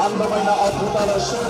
అందమైన అద్భుతాల show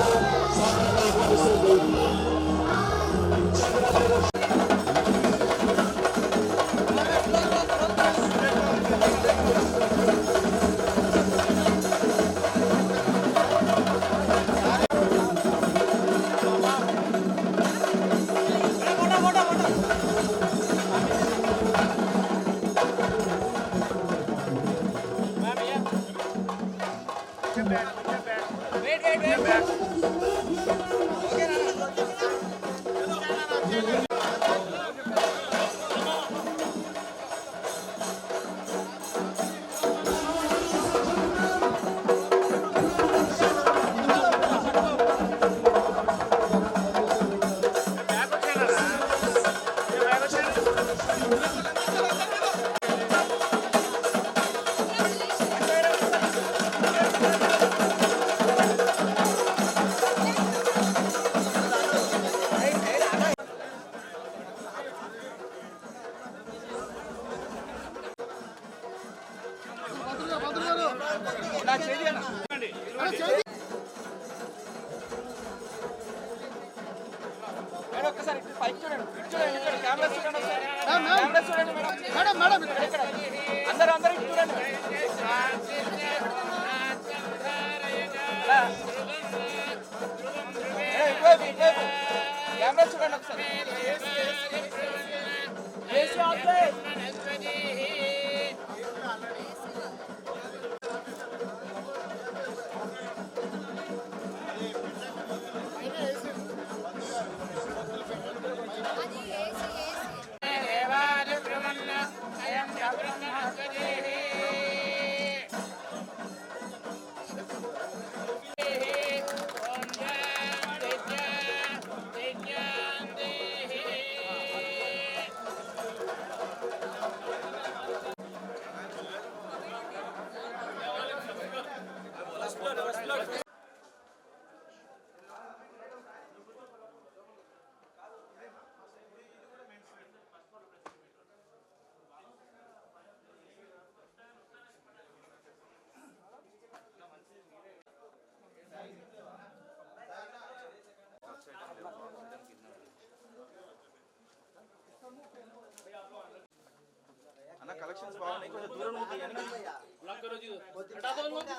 collections బాగున్నాయి. కొంచెం దూరం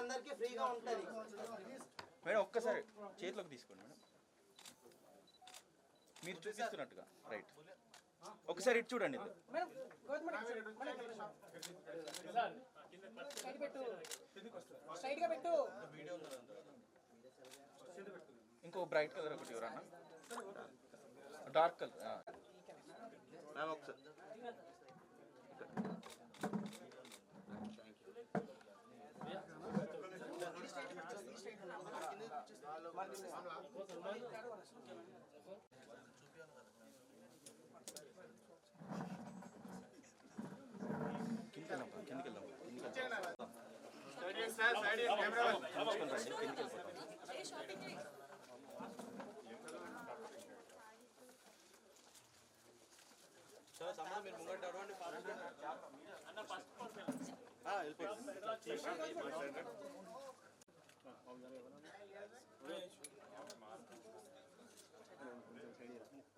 అందరికీ ఫ్రీగా ఉంటుంది మేడం. ఒక్కసారి చేతిలోకి తీసుకోండి మేడం, మీరు చూపిస్తున్నట్టుగా. రైట్, ఒకసారి ఇటు చూడండి. ఇంకో బ్రైట్ కలర్ ఒకటి ఎవరన్నా, డార్క్ కలర్ మ్యామ్. ఒకసారి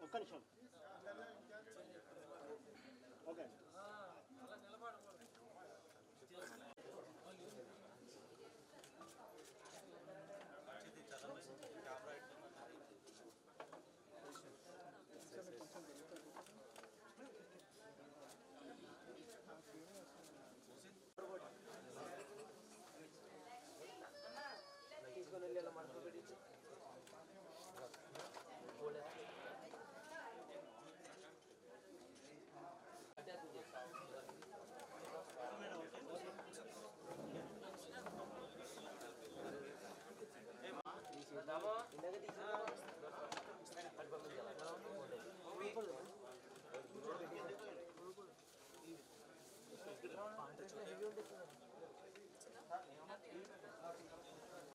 ఒక్క నిమిషం. ఓకే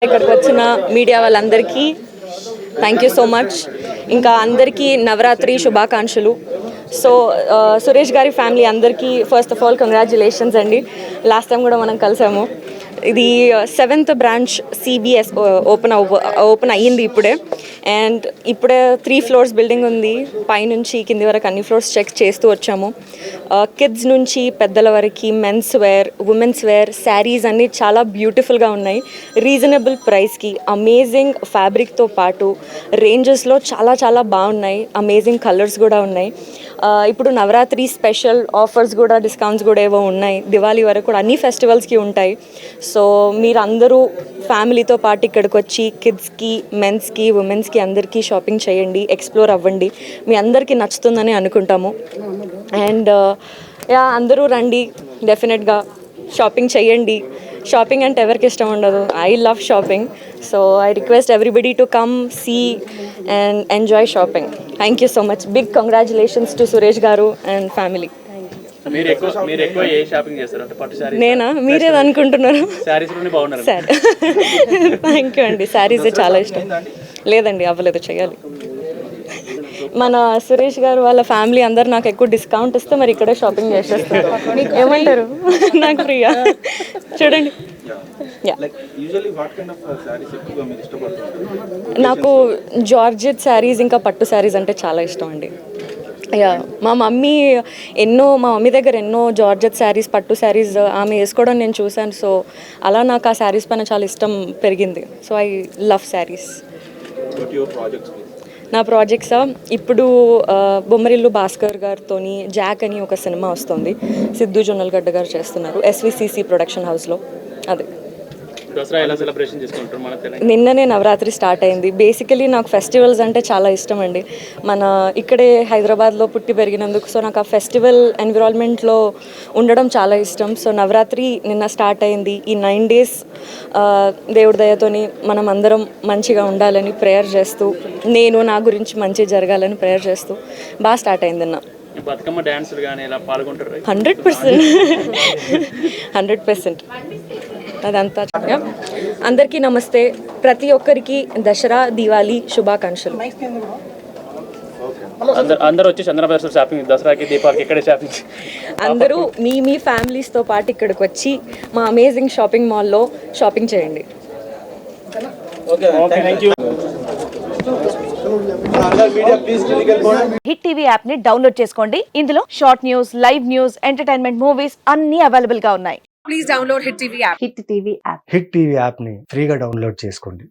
ఇక్కడికి వచ్చిన మీడియా వాళ్ళందరికీ థ్యాంక్ యూ సో మచ్. ఇంకా అందరికీ నవరాత్రి శుభాకాంక్షలు. సో సురేష్ గారి ఫ్యామిలీ అందరికీ ఫస్ట్ ఆఫ్ ఆల్ కంగ్రాచులేషన్స్ అండి. లాస్ట్ టైం కూడా మనం కలిసాము. ఇది 7th బ్రాంచ్ CBS ఓపెన్ అయ్యింది ఇప్పుడే. అండ్ ఇప్పుడే 3 floors బిల్డింగ్ ఉంది. పైనుంచి కింది వరకు అన్ని ఫ్లోర్స్ చెక్ చేస్తూ వచ్చాము. కిడ్స్ నుంచి పెద్దల వరకు men's wear, women's wear, saris అన్నీ చాలా బ్యూటిఫుల్గా ఉన్నాయి. రీజనబుల్ ప్రైస్కి అమేజింగ్ ఫ్యాబ్రిక్తో పాటు రేంజెస్లో చాలా చాలా బాగున్నాయి. అమేజింగ్ కలర్స్ కూడా ఉన్నాయి. ఇప్పుడు నవరాత్రి స్పెషల్ ఆఫర్స్ కూడా, డిస్కౌంట్స్ కూడా ఏవో ఉన్నాయి. దివాళీ వరకు కూడా అన్ని ఫెస్టివల్స్కి ఉంటాయి. సో మీరు అందరూ ఫ్యామిలీతో పాటు ఇక్కడికి వచ్చి కిడ్స్కి, మెన్స్కి, ఉమెన్స్కి అందరికీ షాపింగ్ చేయండి, ఎక్స్ప్లోర్ అవ్వండి. మీ అందరికీ నచ్చుతుందని అనుకుంటాము. అండ్ అందరూ రండి, డెఫినెట్గా షాపింగ్ చేయండి. షాపింగ్ అంటే ఎవరికి ఇష్టం ఉండదు? I love shopping. So I request everybody to come see and enjoy shopping. Thank you so much. Big congratulations to Suresh garu and family. నేనా? మీరేది అనుకుంటున్నారు? సరే, థ్యాంక్ యూ అండి. శారీసే చాలా ఇష్టం. లేదండి, అవ్వలేదు, చేయాలి. మన సురేష్ గారు వాళ్ళ ఫ్యామిలీ అందరు నాకు ఎక్కువ డిస్కౌంట్ ఇస్తే మరి ఇక్కడే షాపింగ్ చేసేస్తారు. ఏమంటారు? నాకు ఫ్రీయా? చూడండి. నాకు జార్జెట్ శారీస్ ఇంకా పట్టు శారీస్ అంటే చాలా ఇష్టం అండి. మా మమ్మీ దగ్గర ఎన్నో జార్జెట్ శారీస్, పట్టు శారీస్ ఆమె వేసుకోవడం నేను చూశాను. సో అలా నాకు ఆ శారీస్ పైన చాలా ఇష్టం పెరిగింది. So I love saris. నా ప్రాజెక్ట్సా, ఇప్పుడు బొమ్మరిల్లు భాస్కర్ గారితో జాక్ అని ఒక సినిమా వస్తుంది. సిద్ధు జొన్నలగడ్డ గారు చేస్తున్నారు, SVCC ప్రొడక్షన్ హౌస్లో. అది నిన్ననే నవరాత్రి స్టార్ట్ అయింది. బేసికలీ నాకు ఫెస్టివల్స్ అంటే చాలా ఇష్టం అండి. మన ఇక్కడే హైదరాబాద్లో పుట్టి పెరిగినందుకు సో నాకు ఆ ఫెస్టివల్ ఎన్విరాన్మెంట్లో ఉండడం చాలా ఇష్టం. సో నవరాత్రి నిన్న స్టార్ట్ అయింది. ఈ 9 days దేవుడి దయతోని మనం అందరం మంచిగా ఉండాలని ప్రేయర్ చేస్తూ, నేను నా గురించి మంచి జరగాలని ప్రేయర్ చేస్తూ బాగా స్టార్ట్ అయింది నిన్న. బతుకమ్మ డాన్సులు కానీ ఇలా పాల్గొంటారు? 100% అదంతా. అందరికీ నమస్తే. ప్రతి ఒక్కరికి దసరా, దివాళీ శుభాకాంక్షలు. అందరూ వచ్చి చంద్రబాబు షాపింగ్, దసరాకి, దీపావళికి ఇక్కడే షాపింగ్. అందరూ మీ ఫ్యామిలీస్తో పాటు ఇక్కడికి వచ్చి మా అమేజింగ్ షాపింగ్ మాల్లో షాపింగ్ చేయండి. హిట్ టీవీ యాప్ ని డౌన్లోడ్ చేసుకోండి. ఇందులో short news, live news, entertainment movies అన్ని అవైలబుల్ గా ఉన్నాయి. Please download hit TV app. Hit TV app ని ఫ్రీగా డౌన్లోడ్ చేసుకోండి.